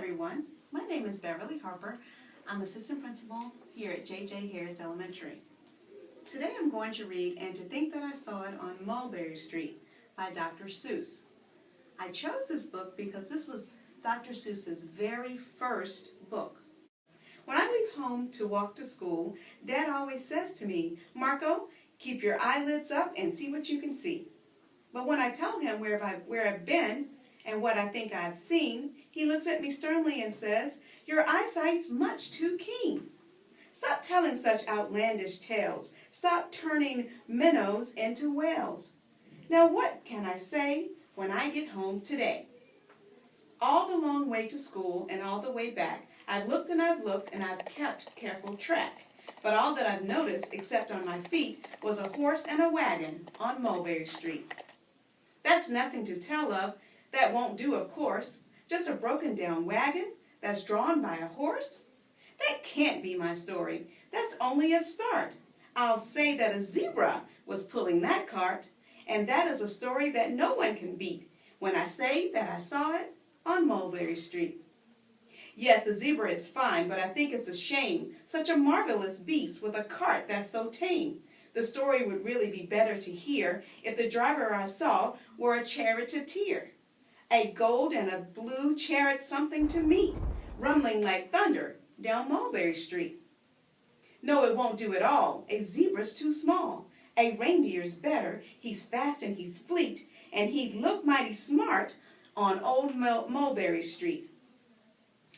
everyone. My name is Beverly Harper. I'm assistant principal here at J.J. Harris Elementary. Today I'm going to read And to Think That I Saw It on Mulberry Street by Dr. Seuss. I chose this book because this was Dr. Seuss's very first book. When I leave home to walk to school, Dad always says to me, "Marco, keep your eyelids up and see what you can see." But when I tell him where I've been and what I think I've seen, he looks at me sternly and says, "Your eyesight's much too keen. Stop telling such outlandish tales. Stop turning minnows into whales." Now what can I say when I get home today? All the long way to school and all the way back, I've looked and I've kept careful track. But all that I've noticed, except on my feet, was a horse and a wagon on Mulberry Street. That's nothing to tell of. That won't do, of course. Just a broken down wagon that's drawn by a horse? That can't be my story. That's only a start. I'll say that a zebra was pulling that cart, and that is a story that no one can beat when I say that I saw it on Mulberry Street. Yes, the zebra is fine, but I think it's a shame. Such a marvelous beast with a cart that's so tame. The story would really be better to hear if the driver I saw were a charioteer. A gold and a blue chariot something to meet, rumbling like thunder down Mulberry Street. No, it won't do at all. A zebra's too small. A reindeer's better. He's fast and he's fleet, and he'd look mighty smart on old Mulberry Street.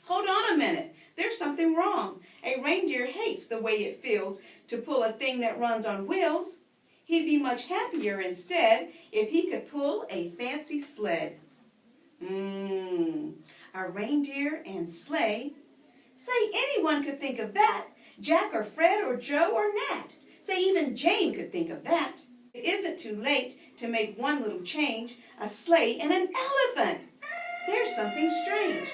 Hold on a minute. There's something wrong. A reindeer hates the way it feels to pull a thing that runs on wheels. He'd be much happier instead if he could pull a fancy sled. A reindeer and sleigh. Say, anyone could think of that. Jack or Fred or Joe or Nat. Say, even Jane could think of that. It isn't too late to make one little change. A sleigh and an elephant. There's something strange.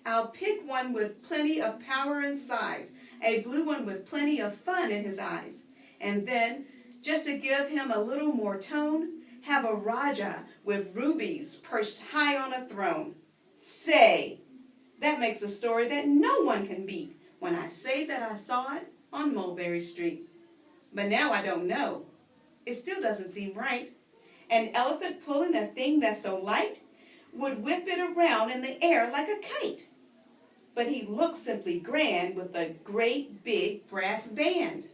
I'll pick one with plenty of power and size. A blue one with plenty of fun in his eyes. And then, just to give him a little more tone, have a Raja with rubies perched high on a throne. Say, that makes a story that no one can beat when I say that I saw it on Mulberry Street. But now I don't know. It still doesn't seem right. An elephant pulling a thing that's so light would whip it around in the air like a kite. But he looks simply grand with a great big brass band.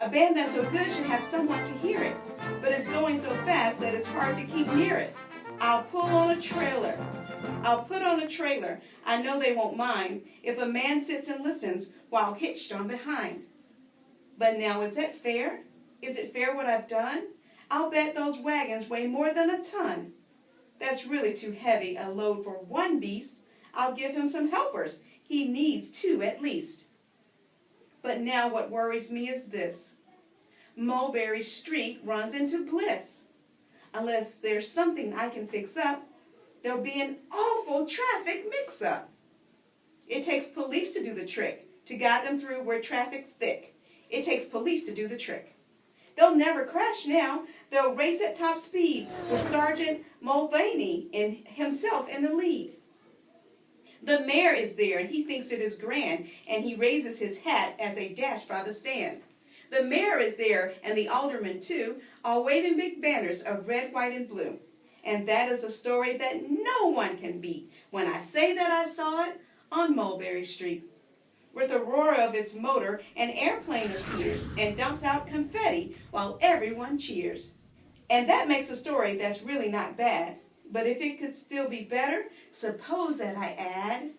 A band that's so good should have someone to hear it, but it's going so fast that it's hard to keep near it. I'll put on a trailer. I know they won't mind if a man sits and listens while hitched on behind. But now, is that fair? Is it fair what I've done? I'll bet those wagons weigh more than a ton. That's really too heavy a load for one beast. I'll give him some helpers. He needs two at least. But now what worries me is this. Mulberry Street runs into bliss. Unless there's something I can fix up, there'll be an awful traffic mix-up. It takes police to do the trick, to guide them through where traffic's thick. It takes police to do the trick. They'll never crash now. They'll race at top speed with Sergeant Mulvaney himself in the lead. The mayor is there, and he thinks it is grand, and he raises his hat as they dash by the stand. The mayor is there, and the aldermen too, all waving big banners of red, white, and blue. And that is a story that no one can beat when I say that I saw it on Mulberry Street. With the roar of its motor, an airplane appears and dumps out confetti while everyone cheers. And that makes a story that's really not bad. But if it could still be better, suppose that I add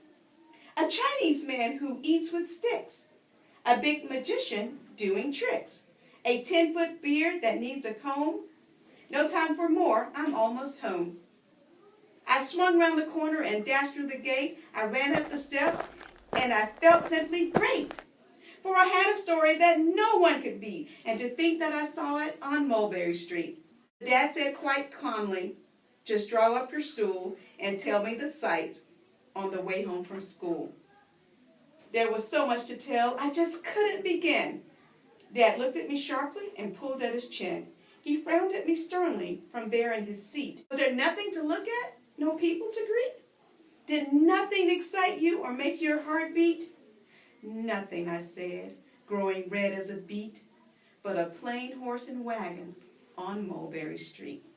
a Chinese man who eats with sticks, a big magician doing tricks, a 10-foot beard that needs a comb. No time for more, I'm almost home. I swung round the corner and dashed through the gate. I ran up the steps, and I felt simply great. For I had a story that no one could beat, and to think that I saw it on Mulberry Street. Dad said quite calmly, "Just draw up your stool and tell me the sights on the way home from school." There was so much to tell, I just couldn't begin. Dad looked at me sharply and pulled at his chin. He frowned at me sternly from there in his seat. Was there nothing to look at? No people to greet? Did nothing excite you or make your heart beat? Nothing, I said, growing red as a beet, but a plain horse and wagon on Mulberry Street.